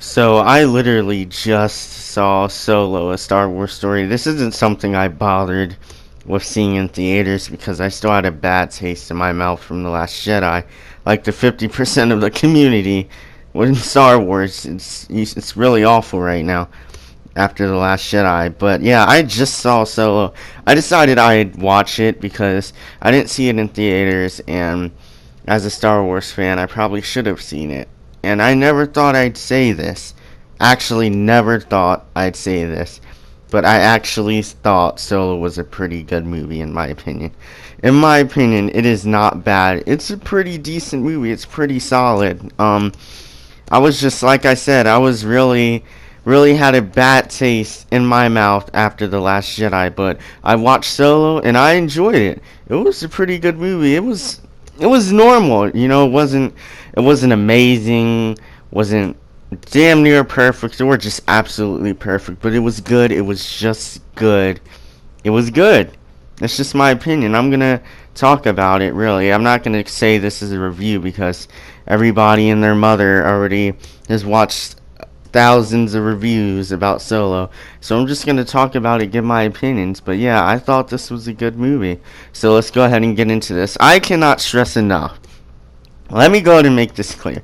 So I literally just saw Solo, a Star Wars story. This isn't something I bothered with seeing in theaters because I still had a bad taste in my mouth from The Last Jedi. Like the 50% of the community with Star Wars, it's really awful right now after The Last Jedi. But yeah, I just saw Solo. I decided I'd watch it because I didn't see it in theaters, and as a Star Wars fan, I probably should have seen it. And I never thought I'd say this. Actually, never thought I'd say this. But I actually thought Solo was a pretty good movie, in my opinion. In my opinion, it is not bad. It's a pretty decent movie. It's pretty solid. I was just, like I said, I was really had a bad taste in my mouth after The Last Jedi, but I watched Solo and I enjoyed it. It was a pretty good movie. It was normal, it wasn't amazing, wasn't damn near perfect or just absolutely perfect, but it was good. It was just good. It was good. That's just my opinion. I'm gonna talk about it, really. I'm not gonna say this is a review because everybody and their mother already has watched thousands of reviews about Solo. So I'm just gonna talk about it, give my opinions. But yeah, I thought this was a good movie. So let's go ahead and get into this. I cannot stress enough. Let me go ahead and make this clear.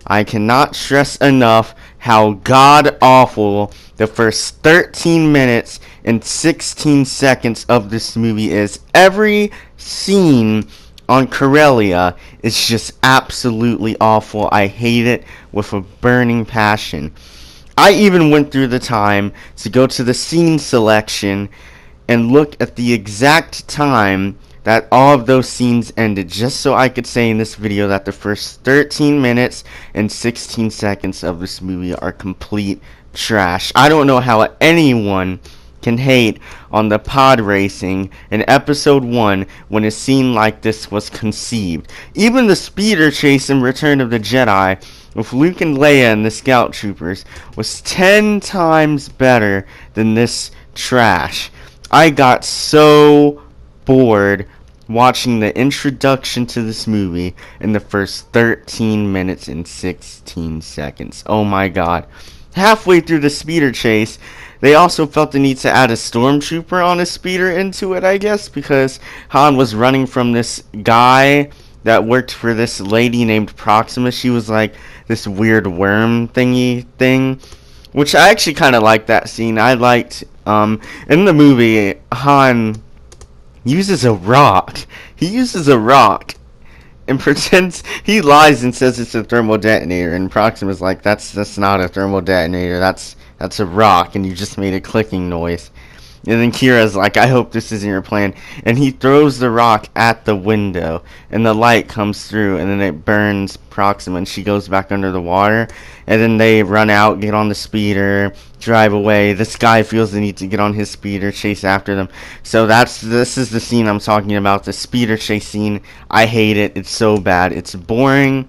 I cannot stress enough how god awful the first 13 minutes and 16 seconds of this movie is. Every scene on Corellia is just absolutely awful. I hate it with a burning passion. I even went through the time to go to the scene selection and look at the exact time that all of those scenes ended, just so I could say in this video that the first 13 minutes and 16 seconds of this movie are complete trash. I don't know how anyone can hate on the pod racing in episode 1 when a scene like this was conceived. Even the speeder chase in Return of the Jedi with Luke and Leia and the Scout Troopers was 10 times better than this trash. I got so bored watching the introduction to this movie in the first 13 minutes and 16 seconds. Oh my god. Halfway through the speeder chase, they also felt the need to add a stormtrooper on a speeder into it, I guess, because Han was running from this guy that worked for this lady named Proxima. She was like this weird worm thingy thing, which I actually kind of liked that scene. I liked, in the movie, Han uses a rock. He uses a rock and pretends, he lies and says it's a thermal detonator, and Proxima's like, that's not a thermal detonator, that's a rock, and you just made a clicking noise. And then Kira's like, I hope this isn't your plan. And he throws the rock at the window, and the light comes through, and then it burns Proxima, and she goes back under the water. And then they run out, get on the speeder, drive away. This guy feels the need to get on his speeder, chase after them. So this is the scene I'm talking about, the speeder chase scene. I hate it. It's so bad. It's boring.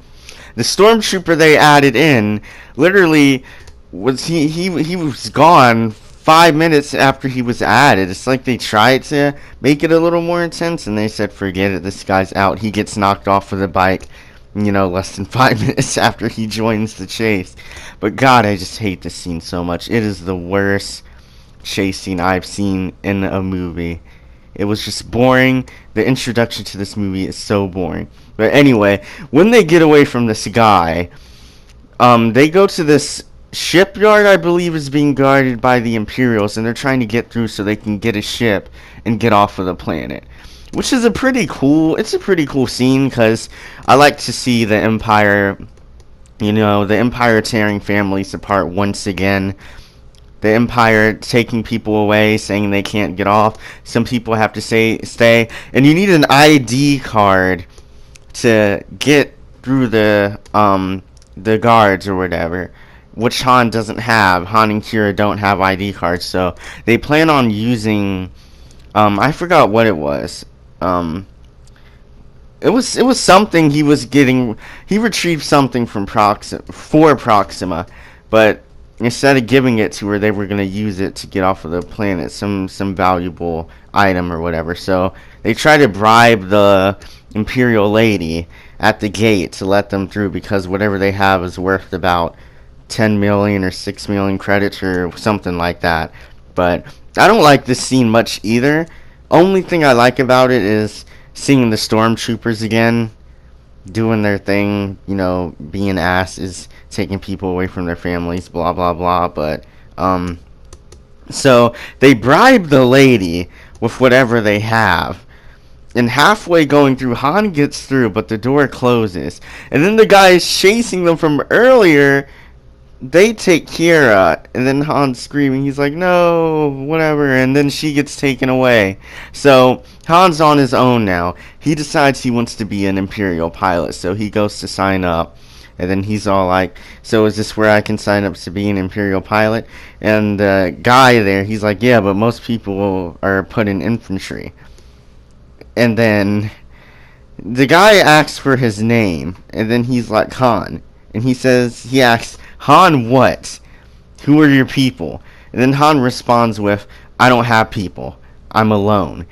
The stormtrooper they added in, literally, he was gone 5 minutes after he was added. It's like they tried to make it a little more intense, and they said, forget it, this guy's out. He gets knocked off of the bike, less than 5 minutes after he joins the chase. But God, I just hate this scene so much. It is the worst chase scene I've seen in a movie. It was just boring. The introduction to this movie is so boring. But anyway, when they get away from this guy, they go to this shipyard, I believe, is being guarded by the Imperials, and they're trying to get through so they can get a ship and get off of the planet, which is a pretty cool scene, because I like to see the Empire, the Empire tearing families apart once again. The Empire taking people away, saying they can't get off. Some people have to stay, and you need an ID card to get through the guards or whatever, which Han doesn't have. Han and Kira don't have ID cards, so they plan on using, I forgot what it was. It was something he was getting. He retrieved something from Proxima, but instead of giving it to her, they were gonna use it to get off of the planet, some valuable item or whatever. So they try to bribe the Imperial lady at the gate to let them through, because whatever they have is worth about 10 million or 6 million credits or something like that. But I don't like this scene much either. Only thing I like about it is seeing the stormtroopers again doing their thing, being asses, taking people away from their families, blah blah blah. But so they bribe the lady with whatever they have. And halfway going through, Han gets through, but the door closes. And then the guys chasing them from earlier, they take Kira, and then Han's screaming. He's like, no, whatever, and then she gets taken away. So Han's on his own now. He decides he wants to be an Imperial pilot, so he goes to sign up. And then he's all like, so is this where I can sign up to be an Imperial pilot? And the guy there, he's like, yeah, but most people are put in infantry. And then the guy asks for his name, and then he's like, Han. And he asks, Han what? Who are your people? And then Han responds with, I don't have people. I'm alone.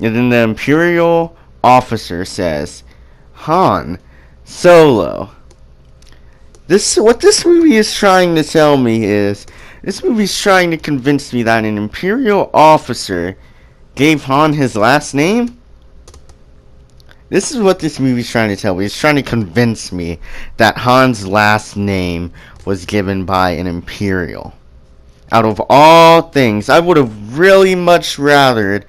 And then the Imperial officer says, Han Solo. What this movie is trying to tell me is, this movie is trying to convince me that an Imperial officer gave Han his last name? This is what this movie is trying to tell me. It's trying to convince me that Han's last name was given by an Imperial. Out of all things, I would have really much rathered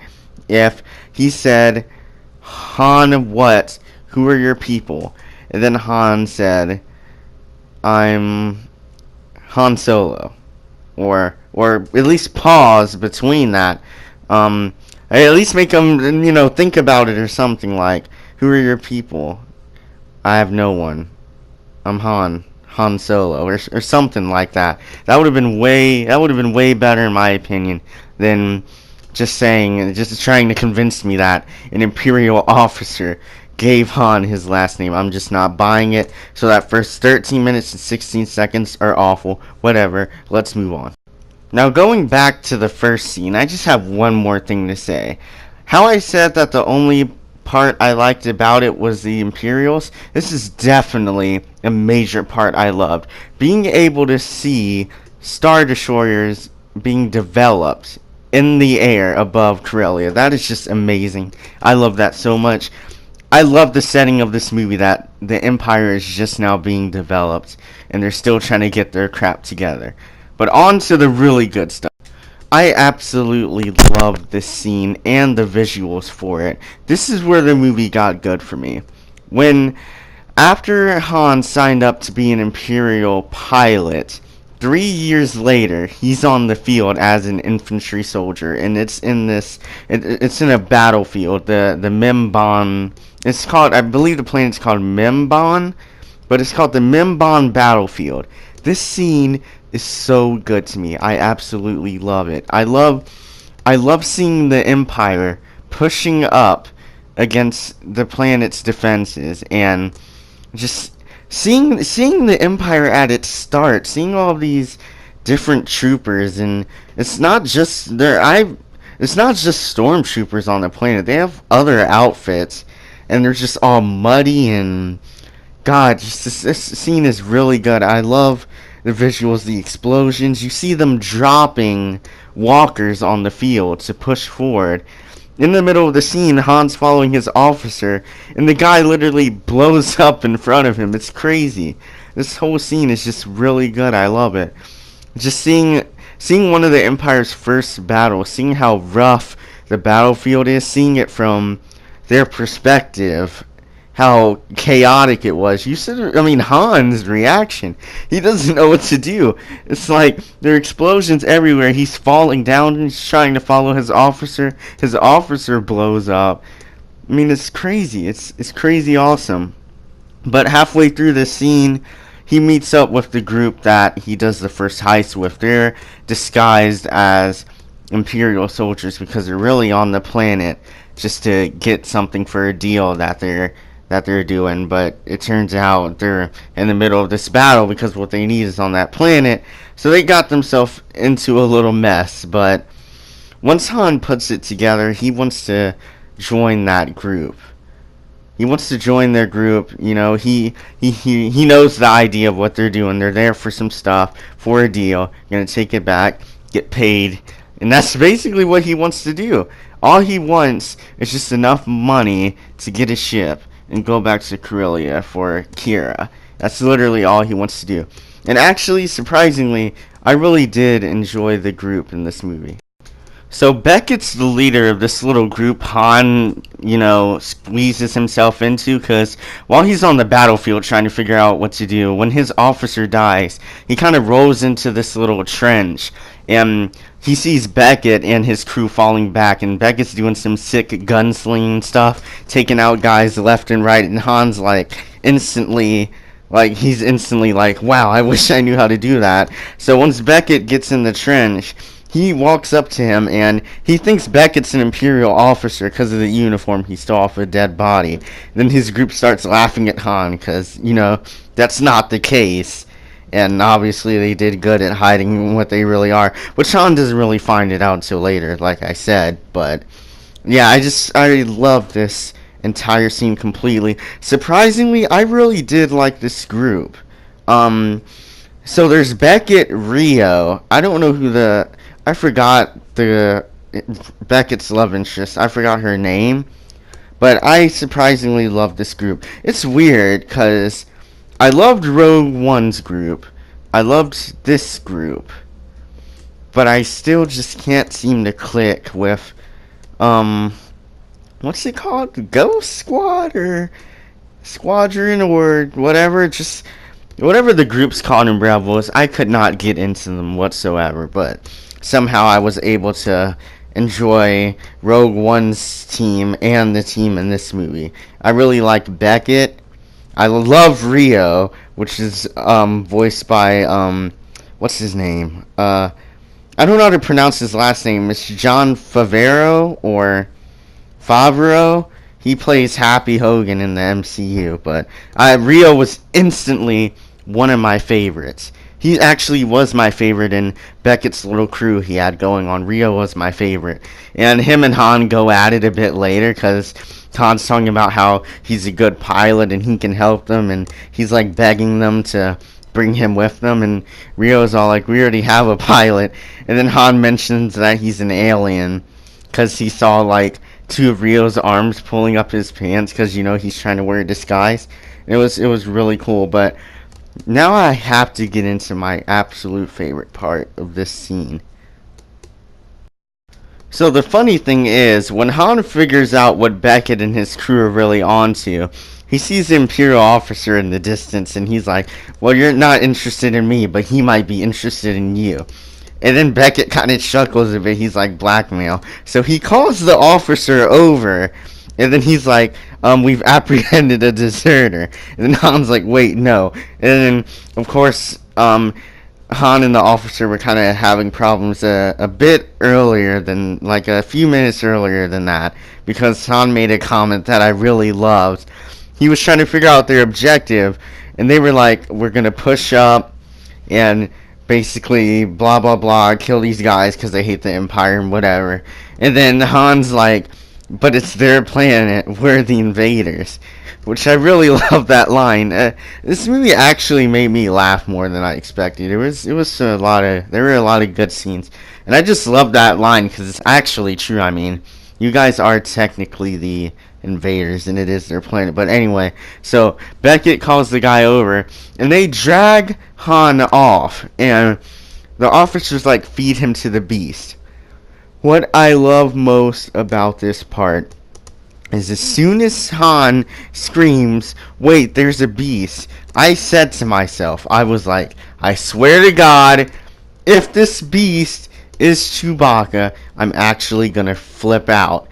if he said, Han what? Who are your people? And then Han said, I'm Han Solo. Or at least pause between that. At least make him, think about it or something like, who are your people? I have no one. I'm Han Solo, or something like that. That would have been way better in my opinion than just trying to convince me that an Imperial officer gave Han his last name. I'm just not buying it. So that first 13 minutes and 16 seconds are awful. Whatever. Let's move on. Now going back to the first scene, I just have one more thing to say. How I said that the only part I liked about it was the Imperials, this is definitely a major part I loved. Being able to see Star Destroyers being developed in the air above Corellia, that is just amazing. I love that so much. I love the setting of this movie, that the Empire is just now being developed and they're still trying to get their crap together. But on to the really good stuff. I absolutely loved this scene and the visuals for it. This is where the movie got good for me. After Han signed up to be an Imperial pilot, 3 years later, he's on the field as an infantry soldier, and it's in a battlefield, the Mimban. It's called, I believe the planet's called Mimban, but it's called the Mimban battlefield. This scene is so good to me. I absolutely love it. I love seeing the Empire pushing up against the planet's defenses, and just seeing the Empire at its start, seeing all these different troopers, and it's not just stormtroopers on the planet. They have other outfits, and they're just all muddy, and God, this scene is really good. I love the visuals, the explosions. You see them dropping walkers on the field to push forward. In the middle of the scene, Han's following his officer, and the guy literally blows up in front of him. It's crazy. This whole scene is just really good. I love it. Just seeing one of the Empire's first battles, seeing how rough the battlefield is, seeing it from their perspective, how chaotic it was. Han's reaction. He doesn't know what to do. It's like there are explosions everywhere. He's falling down and he's trying to follow his officer. His officer blows up. It's crazy. It's crazy awesome. But halfway through the scene, he meets up with the group that he does the first heist with. They're disguised as Imperial soldiers because they're really on the planet just to get something for a deal that they're doing, but it turns out they're in the middle of this battle because what they need is on that planet. So they got themselves into a little mess, but once Han puts it together, he wants to join that group. He wants to join their group. You know, he knows the idea of what they're doing. They're there for some stuff, for a deal. Gonna take it back, get paid, and that's basically what he wants to do. All he wants is just enough money to get a ship and go back to Corellia for Kira. That's literally all he wants to do. And actually, surprisingly, I really did enjoy the group in this movie. So Beckett's the leader of this little group Han, squeezes himself into, because while he's on the battlefield trying to figure out what to do, when his officer dies, he kind of rolls into this little trench, and he sees Beckett and his crew falling back, and Beckett's doing some sick gunslinging stuff, taking out guys left and right, and Han's he's instantly like, wow, I wish I knew how to do that. So once Beckett gets in the trench, he walks up to him, and he thinks Beckett's an Imperial officer because of the uniform he stole off a dead body. Then his group starts laughing at Han because, that's not the case. And obviously they did good at hiding what they really are, which Han doesn't really find it out until later, like I said. But yeah, I love this entire scene completely. Surprisingly, I really did like this group. So there's Beckett, Rio. I don't know I forgot Beckett's love interest. I forgot her name. But I surprisingly love this group. It's weird because I loved Rogue One's group. I loved this group. But I still just can't seem to click with, what's it called? Ghost Squad or Squadron or whatever. Just whatever the group's called in Bravo is. I could not get into them whatsoever. But somehow I was able to enjoy Rogue One's team and the team in this movie. I really like Beckett. I love Rio, which is voiced by what's his name? I don't know how to pronounce his last name. It's John Favreau or Favreau. He plays Happy Hogan in the MCU, but Rio was instantly one of my favorites. He actually was my favorite in Beckett's little crew he had going on. Rio was my favorite. And him and Han go at it a bit later because Han's talking about how he's a good pilot and he can help them. And he's like begging them to bring him with them. And Rio's all like, we already have a pilot. And then Han mentions that he's an alien because he saw like two of Rio's arms pulling up his pants because, he's trying to wear a disguise. It was really cool, but now I have to get into my absolute favorite part of this scene. So the funny thing is, when Han figures out what Beckett and his crew are really onto, he sees the Imperial officer in the distance, and he's like, well, you're not interested in me, but he might be interested in you. And then Beckett kind of chuckles a bit. He's like, blackmail. So he calls the officer over, and then he's like, we've apprehended a deserter. And then Han's like, wait, no. And then, of course, Han and the officer were kind of having problems a bit earlier than, like a few minutes earlier than that, because Han made a comment that I really loved. He was trying to figure out their objective, and they were like, we're going to push up and basically blah blah blah, kill these guys because they hate the Empire and whatever. And then Han's like, but it's their planet, we're the invaders. Which I really love that line. This movie actually made me laugh more than I expected. There were a lot of good scenes, and I just love that line because it's actually true. I mean, you guys are technically the invaders, and it is their planet. But anyway, so Beckett calls the guy over, and they drag Han off, and the officers like feed him to the beast. What I love most about this part is as soon as Han screams, wait, there's a beast, I said to myself, I was like, I swear to God, if this beast is Chewbacca, I'm actually gonna flip out.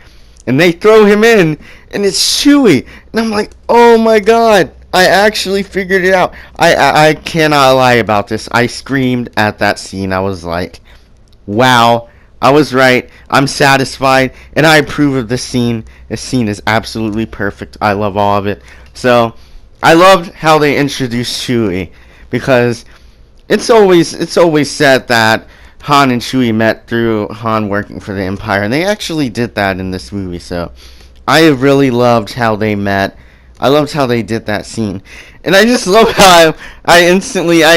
And they throw him in, and it's Chewie. And I'm like, oh my God, I actually figured it out. I cannot lie about this. I screamed at that scene. I was like, wow, I was right. I'm satisfied, and I approve of this scene. This scene is absolutely perfect. I love all of it. So, I loved how they introduced Chewie, because it's always said that Han and Chewie met through Han working for the Empire, and they actually did that in this movie. So, I really loved how they met. I loved how they did that scene, and I just love how I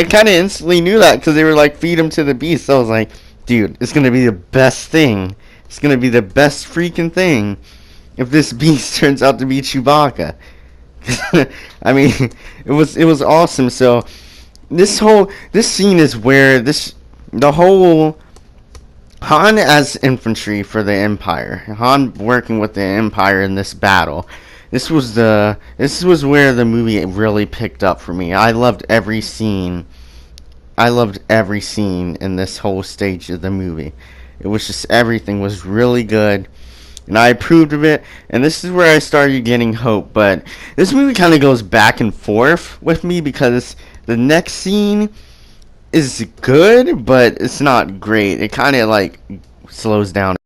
kind of instantly knew that because they were like, feed him to the beast. So I was like, dude, it's gonna be the best thing. It's gonna be the best freaking thing if this beast turns out to be Chewbacca. I mean, it was awesome. So this scene is where the whole Han as infantry for the Empire, Han working with the Empire in this battle. This was where the movie really picked up for me. I loved every scene. I loved every scene in this whole stage of the movie. It was just everything was really good, and I approved of it. And this is where I started getting hope. But this movie kind of goes back and forth with me because the next scene is good, but it's not great. It kind of like slows down.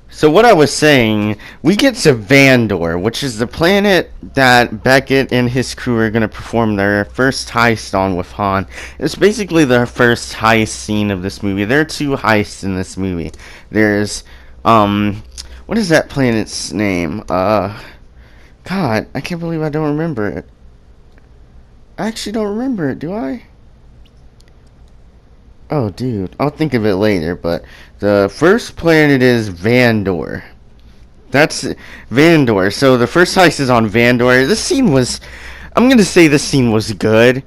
So what I was saying, we get to Vandor, which is the planet that Beckett and his crew are going to perform their first heist on with Han. It's basically the first heist scene of this movie. There are two heists in this movie. There's, what is that planet's name? God, I can't believe I don't remember it. I actually don't remember it, do I? Oh, dude, I'll think of it later, but the first planet is Vandor. That's Vandor. So the first heist is on Vandor. I'm gonna say this scene was good. It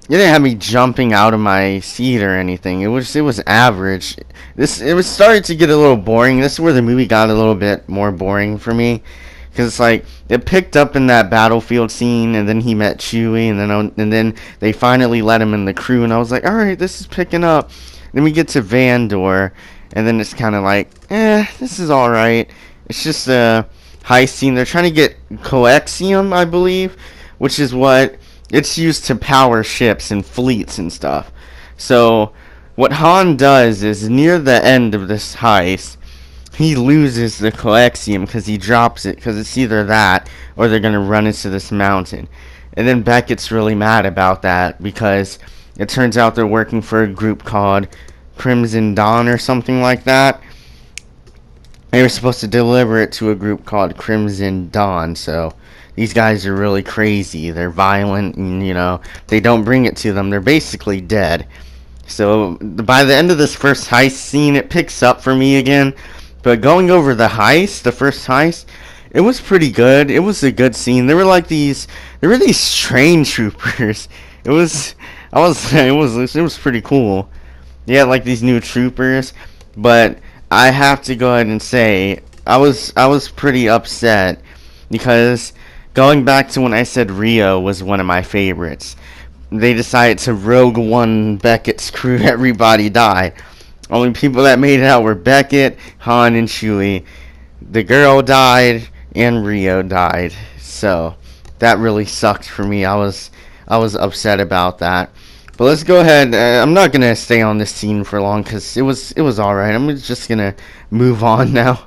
didn't have me jumping out of my seat or anything. It was average. It was starting to get a little boring. This is where the movie got a little bit more boring for me. Because it's like, it picked up in that battlefield scene, and then he met Chewie, and then they finally let him in the crew, and I was like, alright, this is picking up. Then we get to Vandor, and then it's kind of like, this is alright. It's just a heist scene. They're trying to get coaxium, I believe, which is what it's used to power ships and fleets and stuff. So, what Han does is, near the end of this heist, he loses the coaxium because he drops it, because it's either that or they're going to run into this mountain. And then Beckett's really mad about that because it turns out they're working for a group called Crimson Dawn or something like that. They were supposed to deliver it to a group called Crimson Dawn, so these guys are really crazy. They're violent, and, they don't bring it to them. They're basically dead. So by the end of this first heist scene, it picks up for me again. But going over the first heist, it was pretty good. It was a good scene. There were these train troopers. It was pretty cool. Yeah, like these new troopers. But I have to go ahead and say, I was pretty upset because going back to when I said Rio was one of my favorites, they decided to Rogue One Beckett's crew. Everybody died. Only people that made it out were Beckett, Han, and Chewie. The girl died, and Rio died. So that really sucked for me. I was upset about that. But let's go ahead. I'm not gonna stay on this scene for long because it was all right. I'm just gonna move on now.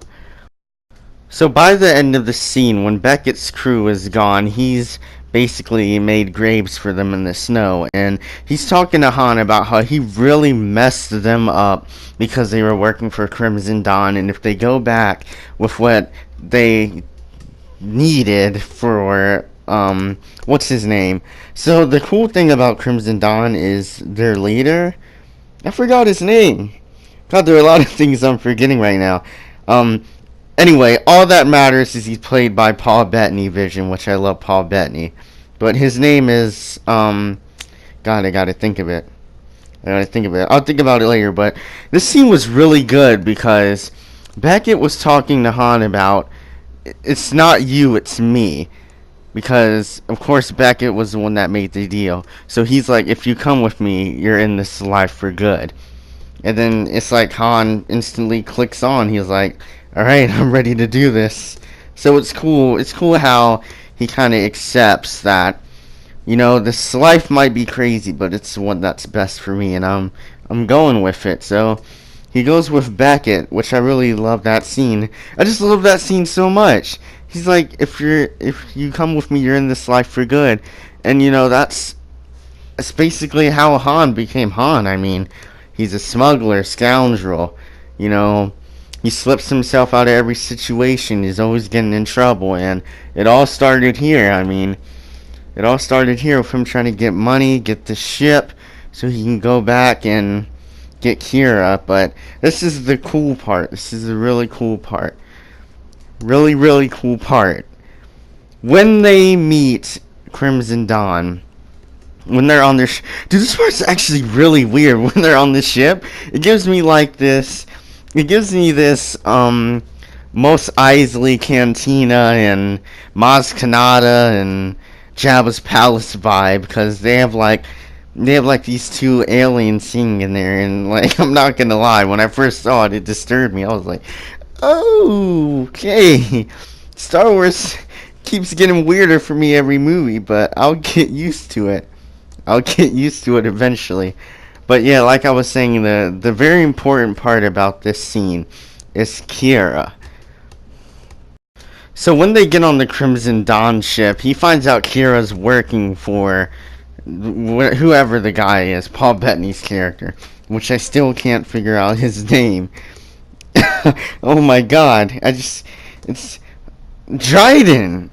So by the end of the scene, when Beckett's crew is gone, he's basically made graves for them in the snow, and he's talking to Han about how he really messed them up because they were working for Crimson Dawn, and if they go back with what they needed for what's his name. So the cool thing about Crimson Dawn is their leader, I forgot his name. God, there are a lot of things I'm forgetting right now. Anyway, all that matters is he's played by Paul Bettany Vision, which I love Paul Bettany. But his name is, God, I gotta think of it. I'll think about it later, but this scene was really good because Beckett was talking to Han about, it's not you, it's me. Because, of course, Beckett was the one that made the deal. So he's like, if you come with me, you're in this life for good. And then it's like Han instantly clicks on. He's like, alright, I'm ready to do this. So it's cool. It's cool how he kind of accepts that, this life might be crazy, but it's the one that's best for me, and I'm going with it. So he goes with Beckett, which I really love that scene. I just love that scene so much. He's like, if you come with me, you're in this life for good. And that's basically how Han became Han. I mean, he's a smuggler, scoundrel. He slips himself out of every situation. He's always getting in trouble, and it all started here. I mean, It all started here with him trying to get money, get the ship, so he can go back and get Kira. But this is the cool part. This is the really cool part. Really, really cool part. When they meet Crimson Dawn, when they're on their dude, this part's actually really weird. When they're on the ship, it gives me like this. It gives me this Mos Eisley Cantina and Maz Kanata and Jabba's Palace vibe, because they have like these two aliens singing in there, and like I'm not gonna lie, when I first saw it, it disturbed me. I was like, oh, okay, Star Wars keeps getting weirder for me every movie, but I'll get used to it. I'll get used to it eventually. But yeah, like I was saying, the very important part about this scene is Kira. So when they get on the Crimson Dawn ship, he finds out Kira's working for whoever the guy is, Paul Bettany's character, which I still can't figure out his name. Oh my god, it's Dryden.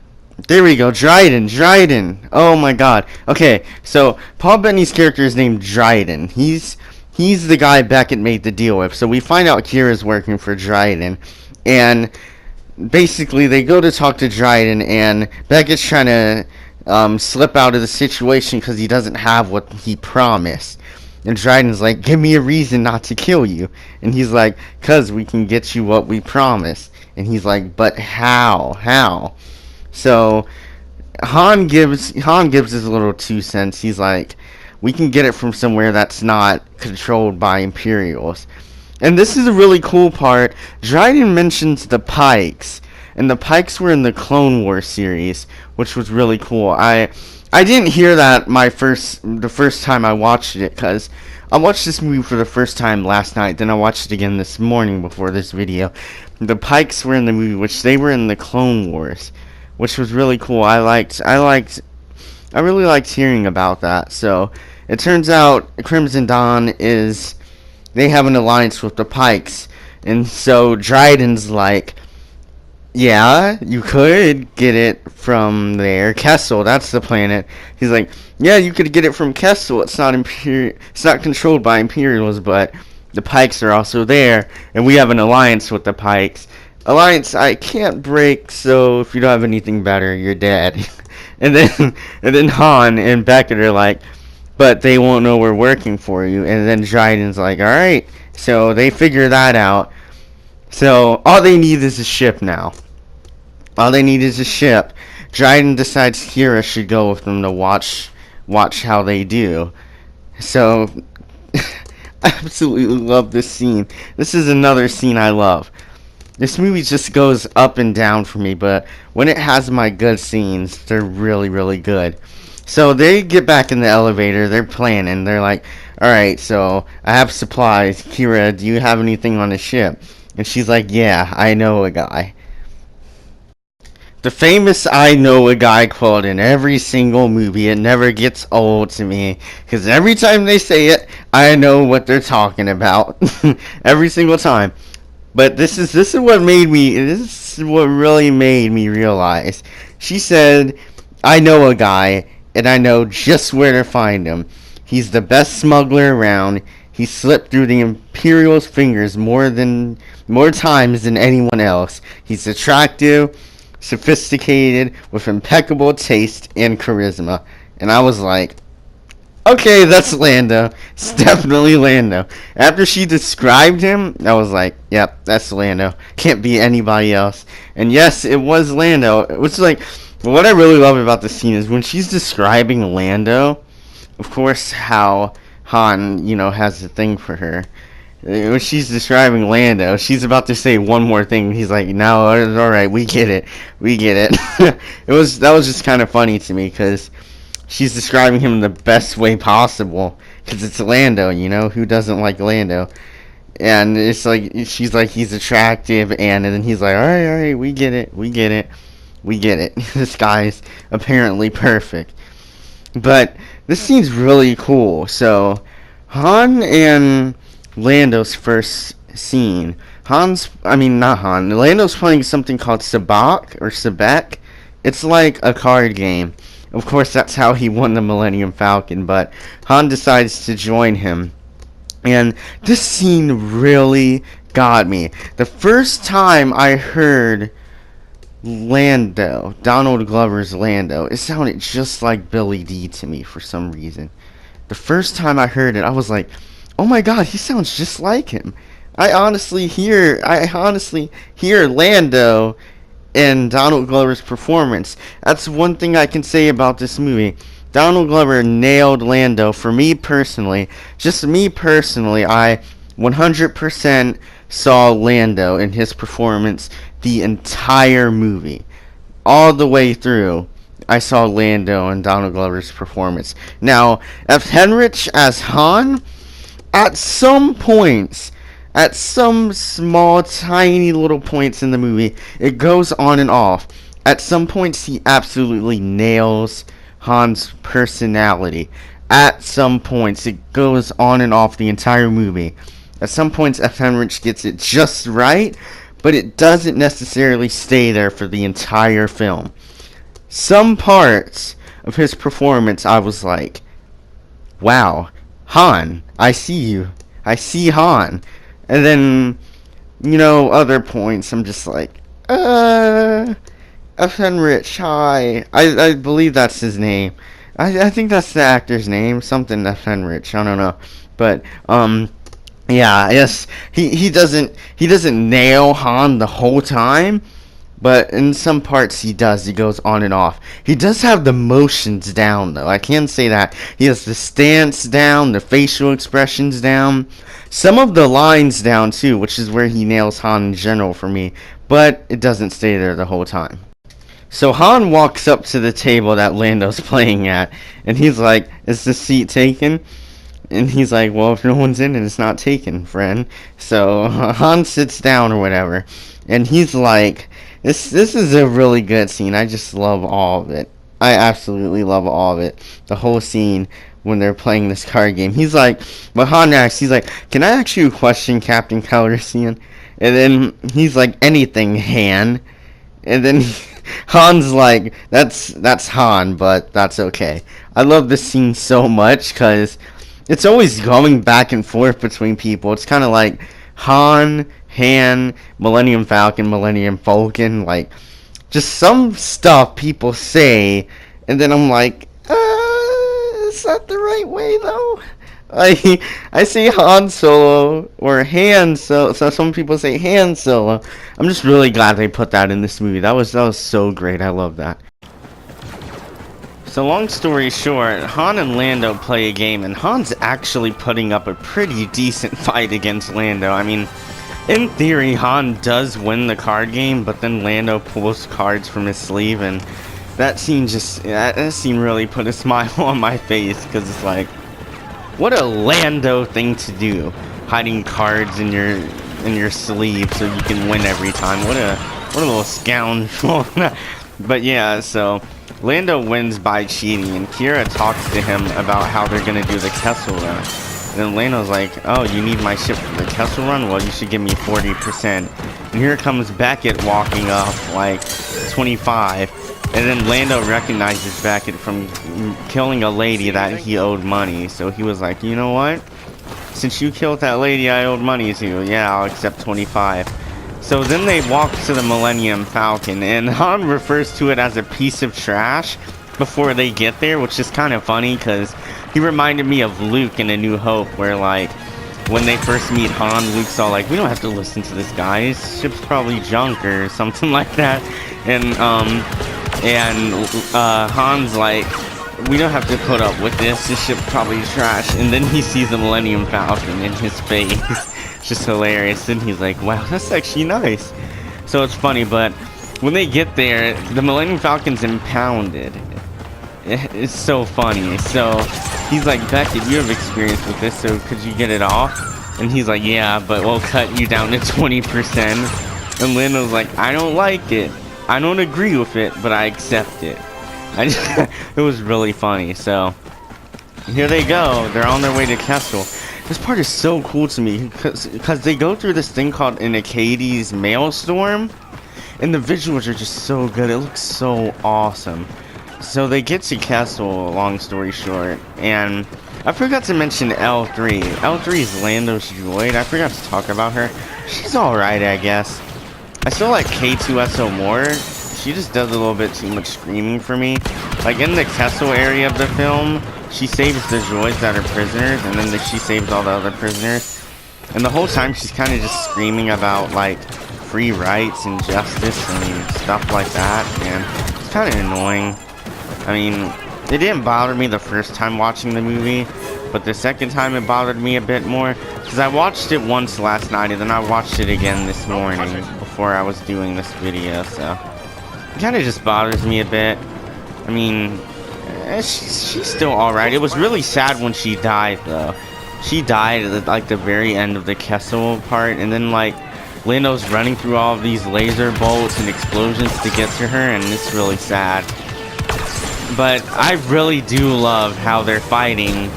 There we go, Dryden. Oh my god. Okay, so Paul Bettany's character is named Dryden. He's the guy Beckett made the deal with. So we find out Kira's working for Dryden, and basically they go to talk to Dryden, and Beckett's trying to slip out of the situation because he doesn't have what he promised. And Dryden's like, give me a reason not to kill you. And he's like, cause we can get you what we promised. And he's like, but how? So Han gives his little 2 cents. He's like, we can get it from somewhere that's not controlled by Imperials. And this is a really cool part. Dryden mentions the Pikes, and the Pikes were in the Clone Wars series, which was really cool. I didn't hear that the first time I watched it, because I watched this movie for the first time last night, then I watched it again this morning before this video. The Pikes were in the movie, which they were in the Clone Wars, which was really cool. I really liked hearing about that. So it turns out Crimson Dawn they have an alliance with the Pikes, and so Dryden's like, yeah, you could get it from there. Kessel, that's the planet. He's like, yeah, you could get it from Kessel. It's not controlled by Imperials, but the Pikes are also there, and we have an alliance with the Pikes. Alliance I can't break, so if you don't have anything better, you're dead. and then Han and Beckett are like, but they won't know we're working for you. And then Dryden's like, alright. So they figure that out. So all they need is a ship now. All they need is a ship. Dryden decides Kira should go with them to watch how they do. So I absolutely love this scene. This is another scene I love. This movie just goes up and down for me, but when it has my good scenes, they're really, really good. So they get back in the elevator, they're planning, they're like, alright, so I have supplies. Kira, do you have anything on the ship? And she's like, yeah, I know a guy. The famous I know a guy quote in every single movie. It never gets old to me, because every time they say it, I know what they're talking about. Every single time. But this is what really made me realize. She said, I know a guy, and I know just where to find him. He's the best smuggler around. He slipped through the Imperial's fingers more times than anyone else. He's attractive, sophisticated, with impeccable taste and charisma. And I was like, okay, that's Lando. It's definitely Lando. After she described him, I was like, yep, that's Lando. Can't be anybody else. And yes, it was Lando. Which is like, what I really love about this scene is when she's describing Lando, of course, how Han, has a thing for her. When she's describing Lando, she's about to say one more thing. He's like, no, it's alright, we get it. That was just kind of funny to me, because she's describing him in the best way possible, because it's Lando, who doesn't like Lando? And it's like, she's like, he's attractive, and then he's like, alright, we get it. This guy's apparently perfect. But this scene's really cool. So Han and Lando's first scene. Lando's playing something called Sabacc or Sabacc. It's like a card game. Of course, that's how he won the Millennium Falcon, but Han decides to join him. And this scene really got me. The first time I heard Lando, Donald Glover's Lando, it sounded just like Billy D to me for some reason. The first time I heard it, I was like, "Oh my God, he sounds just like him." I honestly hear Lando in Donald Glover's performance. That's one thing I can say about this movie. Donald Glover nailed Lando. For me personally, just me personally, I 100% saw Lando in his performance the entire movie. All the way through, I saw Lando and Donald Glover's performance. Now, F. Henrich as Han, at some points, at some small, tiny little points in the movie, it goes on and off. At some points, he absolutely nails Han's personality. At some points, it goes on and off the entire movie. At some points, F. Henrich gets it just right, but it doesn't necessarily stay there for the entire film. Some parts of his performance, I was like, wow, Han, I see you. I see Han. And then, other points, I'm just like, F. Henrich, hi. I believe that's his name. I think that's the actor's name, something F. Henrich, I don't know. But, yeah, yes, he doesn't nail Han the whole time, but in some parts he does. He goes on and off. He does have the motions down, though. I can say that. He has the stance down, the facial expressions down, some of the lines down, too, which is where he nails Han in general for me, but it doesn't stay there the whole time. So Han walks up to the table that Lando's playing at, and he's like, "Is the seat taken?" And he's like, "Well, if no one's in it, it's not taken, friend." So Han sits down or whatever, and he's like, This is a really good scene. I just love all of it. I absolutely love all of it. The whole scene when they're playing this card game. He's like, but Han asks, he's like, "Can I ask you a question, Captain Calrissian?" And then he's like, "Anything, Han." And then Han's like, that's Han, but that's okay. I love this scene so much because it's always going back and forth between people. It's kind of like Han, Millennium Falcon, like, just some stuff people say, and then I'm like, is that the right way, though? I say Han Solo, or Han Solo, so some people say Han Solo. I'm just really glad they put that in this movie. That was so great. I love that. So long story short, Han and Lando play a game, and Han's actually putting up a pretty decent fight against Lando. I mean, in theory, Han does win the card game, but then Lando pulls cards from his sleeve, and that scene really put a smile on my face, because it's like, what a Lando thing to do, hiding cards in your sleeve so you can win every time. What a little scoundrel. But yeah, so Lando wins by cheating, and Kira talks to him about how they're gonna do the Kessel Run. And then Lando's like, "Oh, you need my ship for the Kessel Run? Well, you should give me 40%. And here comes Beckett walking up, like 25. And then Lando recognizes Beckett from killing a lady that he owed money. So he was like, "You know what? Since you killed that lady I owed money to, yeah, I'll accept 25. So then they walk to the Millennium Falcon, and Han refers to it as a piece of trash before they get there, which is kind of funny because he reminded me of Luke in A New Hope, where, like, when they first meet Han, Luke's all like, "We don't have to listen to this guy, his ship's probably junk," or something like that. And Han's like, "We don't have to put up with this ship's probably trash." And then he sees the Millennium Falcon in his face. It's just hilarious. And he's like, "Wow, that's actually nice." So it's funny, but when they get there, the Millennium Falcon's impounded. It's so funny. So he's like, "Beckett, you have experience with this, so could you get it off?" And he's like, "Yeah, but we'll cut you down to 20%. And Lando's like, "I don't like it. I don't agree with it, but I accept it." It was really funny. So here they go. They're on their way to Kessel. This part is so cool to me because they go through this thing called an Acades maelstrom, and the visuals are just so good. It looks so awesome. So they get to Castle, long story short, and I forgot to mention L3. L3 is Lando's droid. I forgot to talk about her. She's alright, I guess. I still like K2SO more. She just does a little bit too much screaming for me. Like in the Kessel area of the film, she saves the droids that are prisoners, and then she saves all the other prisoners. And the whole time she's kind of just screaming about like free rights and justice and stuff like that, and it's kind of annoying. I mean, it didn't bother me the first time watching the movie, but the second time it bothered me a bit more, because I watched it once last night, and then I watched it again this morning before I was doing this video, so it kind of just bothers me a bit. I mean, she's still alright. It was really sad when she died, though. She died at like the very end of the Kessel part, and then like Lando's running through all of these laser bolts and explosions to get to her, and it's really sad. But I really do love how they're fighting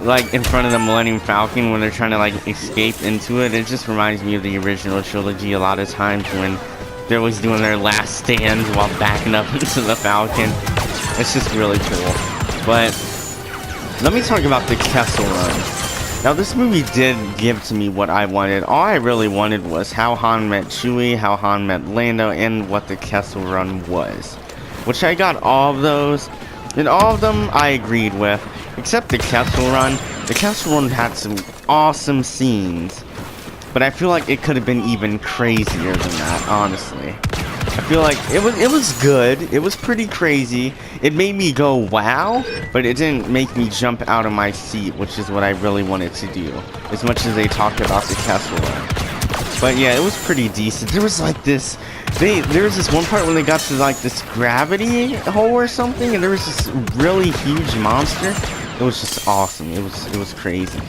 like in front of the Millennium Falcon when they're trying to like escape into it. It just reminds me of the original trilogy a lot of times when they're always doing their last stands while backing up into the Falcon. It's just really cool. But let me talk about the Kessel Run. Now this movie did give to me what I wanted. All I really wanted was how Han met Chewie, how Han met Lando, and what the Kessel Run was. Which I got all of those, and all of them I agreed with, except the Kessel Run. The Kessel Run had some awesome scenes, but I feel like it could have been even crazier than that, honestly. I feel like it was good, it was pretty crazy, it made me go wow, but it didn't make me jump out of my seat, which is what I really wanted to do, as much as they talked about the Kessel Run. But yeah, it was pretty decent. There was like this, there was this one part when they got to like this gravity hole or something, and there was this really huge monster. It was just awesome. It was crazy.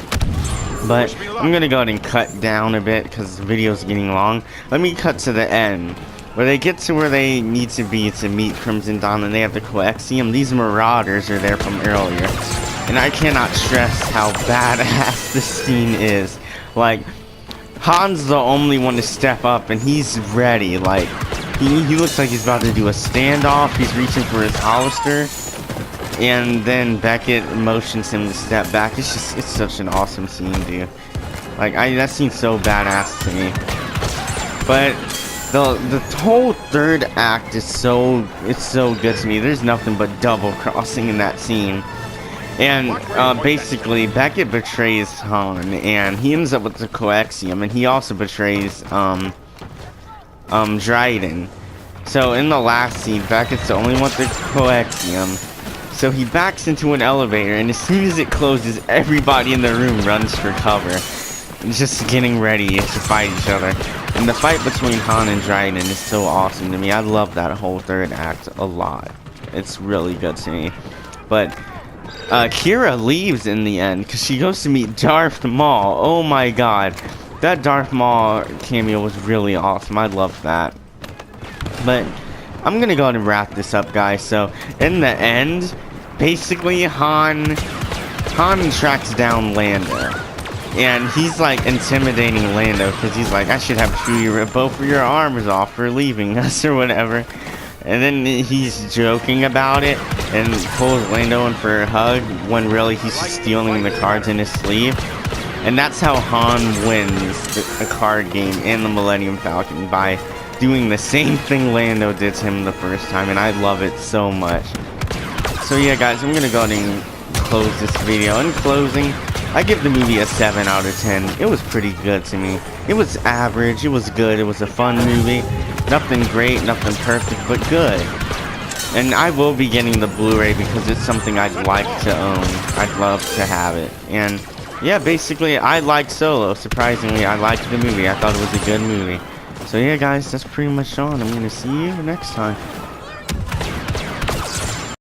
But I'm gonna go ahead and cut down a bit because the video's getting long. Let me cut to the end, where they get to where they need to be to meet Crimson Dawn, and they have the coaxium. These marauders are there from earlier, and I cannot stress how badass this scene is. Like, Han's the only one to step up, and he's ready. Like, he looks like he's about to do a standoff. He's reaching for his Hollister, and then Beckett motions him to step back. It's such an awesome scene, dude. Like, that scene's so badass to me. But the whole third act is so good to me. There's nothing but double crossing in that scene. And basically, Beckett betrays Han, and he ends up with the coaxium, and he also betrays Dryden. So in the last scene, Beckett's the only one with the coaxium. So he backs into an elevator, and as soon as it closes, everybody in the room runs for cover, just getting ready to fight each other. And the fight between Han and Dryden is so awesome to me. I love that whole third act a lot. It's really good to me. But Kira leaves in the end because she goes to meet Darth Maul. Oh my god, that Darth Maul cameo was really awesome. I love that. But I'm gonna go ahead and wrap this up, guys. So in the end, basically Han tracks down Lando, and he's like intimidating Lando because he's like, I should have Chewie rip both of your arms off for leaving us or whatever. And then he's joking about it and pulls Lando in for a hug when really he's just stealing the cards in his sleeve. And that's how Han wins a card game in the Millennium Falcon, by doing the same thing Lando did to him the first time, and I love it so much. So yeah, guys, I'm gonna go ahead and close this video. In closing, I give the movie a 7 out of 10. It was pretty good to me. It was average, it was good, it was a fun movie. Nothing great, nothing perfect, but good. And I will be getting the Blu-ray because it's something I'd like to own. I'd love to have it. And yeah, basically, I liked Solo. Surprisingly, I liked the movie. I thought it was a good movie. So yeah, guys, that's pretty much all. I'm going to see you next time.